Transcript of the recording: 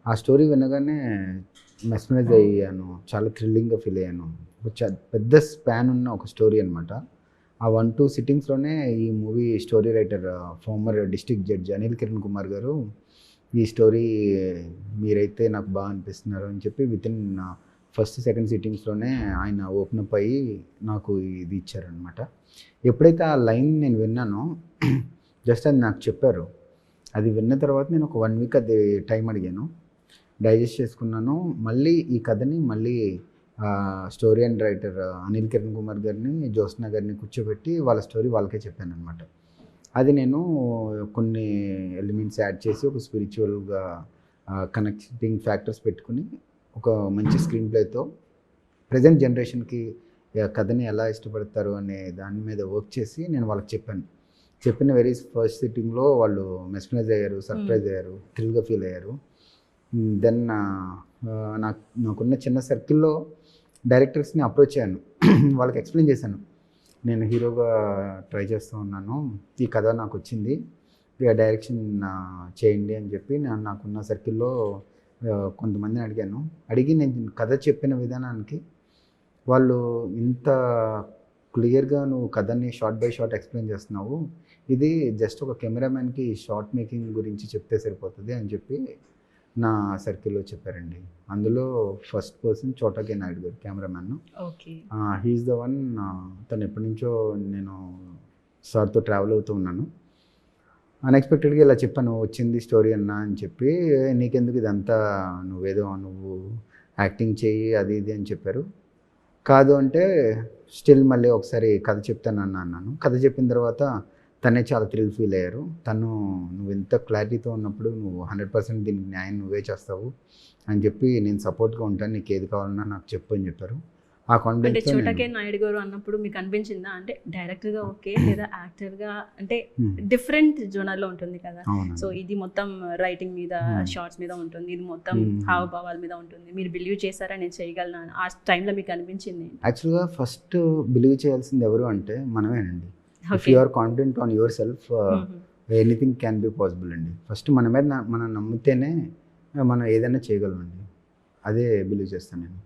ఆ స్టోరీ వినగానే మెస్మరైజ్ అయ్యాను. చాలా థ్రిల్లింగ్‌గా ఫీల్ అయ్యాను. పెద్ద స్పాన్ ఉన్న ఒక స్టోరీ అనమాట. ఆ 1, 2 సిట్టింగ్స్‌లోనే ఈ movie story writer former district judge Anil Kiran Kumar గారు ఈ స్టోరీ మీరైతే నాకు బాగా అనిపిస్తున్నారు అని చెప్పి వితిన్ ఫస్ట్, సెకండ్ సిట్టింగ్స్‌లోనే ఆయన ఓపెన్ అప్ అయ్యి నాకు ఇది ఇచ్చారనమాట. ఎప్పుడైతే ఆ లైన్ నేను విన్నానో జస్ట్ అది నాకు చెప్పారు. అది విన్న తర్వాత నేను ఒక 1 వీక్ అది టైం అడిగాను. డైజెస్ట్ చేసుకున్నాను. మళ్ళీ ఈ కథని story and writer Anil Kiran Kumar గారిని, జ్యోత్స్న గారిని కూర్చోబెట్టి వాళ్ళ స్టోరీ వాళ్ళకే చెప్పాననమాట. అది నేను కొన్ని ఎలిమెంట్స్ యాడ్ చేసి ఒక స్పిరిచువల్‌గా కనెక్టింగ్ ఫ్యాక్టర్స్ పెట్టుకొని ఒక మంచి స్క్రీన్ ప్లేతో ప్రెజెంట్ జనరేషన్‌కి కథని ఎలా ఇష్టపడతారు అనే దాని మీద వర్క్ చేసి నేను వాళ్ళకి చెప్పాను. చెప్పిన వెరీ ఫస్ట్ సిట్టింగ్‌లో వాళ్ళు మెస్మరైజ్ అయ్యారు, సర్ప్రైజ్ అయ్యారు, థ్రిల్‌గా ఫీల్ అయ్యారు. దెన్ నాకున్న చిన్న సర్కిల్‌లో డైరెక్టర్స్‌ని అప్రోచ్ అయ్యాను. వాళ్ళకి ఎక్స్‌ప్లెయిన్ చేశాను. నేను హీరోగా ట్రై చేస్తూ ఉన్నాను. ఈ కథ నాకొచ్చింది. ఇక డైరెక్షన్ చేయండి అని చెప్పి నాకున్న సర్కిల్‌లో కొంతమందిని అడిగాను. అడిగి నేను కథ చెప్పిన విధానానికి వాళ్ళు ఇంత క్లియర్‌గా నువ్వు కథని షార్ట్ బై షార్ట్ ఎక్స్‌ప్లెయిన్ చేస్తున్నావు. ఇది జస్ట్ ఒక కెమెరామెన్‌కి షార్ట్ మేకింగ్ గురించి చెప్తే సరిపోతది అని చెప్పి నా సర్కిల్‌లో చెప్పారండి. అందులో ఫస్ట్ పర్సన్ చోటా కే నాయుడు గారు cameraman. Okay. He is the one. తను ఎప్పటినుంచో నేను సార్‌తో ట్రావెల్ అవుతూ ఉన్నాను. అన్‌ఎక్స్‌పెక్టెడ్‌గా ఇలా చెప్పాను, వచ్చింది స్టోరీ అన్నా అని చెప్పి, నీకెందుకు ఇదంతా నువ్వు యాక్టింగ్ చెయ్యి అది ఇది అని చెప్పారు. కాదు అంటే స్టిల్ మళ్ళీ ఒకసారి కథ చెప్తానన్నా అన్నాను. కథ చెప్పిన తర్వాత తనే చాలా థ్రిల్ ఫీల్ అయ్యారు. నువ్వు ఇంత క్లారిటీతో ఉన్నప్పుడు నువ్వు 100% దీనికి న్యాయం నువ్వే చేస్తావు అని చెప్పి నేను సపోర్ట్‌గా ఉంటాను. నీకు ఏది కావాలన్నా నాకు చెప్పు అని చెప్పారు. ఆ అంటే కాన్ఫిడెన్స్‌తో చోటా కే నాయుడు గారు అన్నప్పుడు మీకు అనిపించిందా? అంటే డైరెక్టర్‌గా ఓకే. లేదా యాక్టర్‌గా అంటే డిఫరెంట్ జోనర్‌లో ఉంటుంది కదా! సో, అవునండి. ఇది మొత్తం రైటింగ్ మీద, షార్ట్స్ మీద ఉంటుంది. ఇది మొత్తం హావభావాల మీద ఉంటుంది. మీరు బిలీవ్ చేశారా నేను చేయగలను అని? ఆ టైంలో మీకు అనిపించింది? యాక్చువల్‌గా ఫస్ట్ బిలీవ్ చేయాల్సింది ఎవరు అంటే మనమేనండి. If okay. You are confident on yourself anything can be possible అండి. ఫస్ట్ మన మీద మనం నమ్మితేనే మనం ఏదైనా చేయగలమండి. అదే బిలీవ్ చేస్తాను నేను.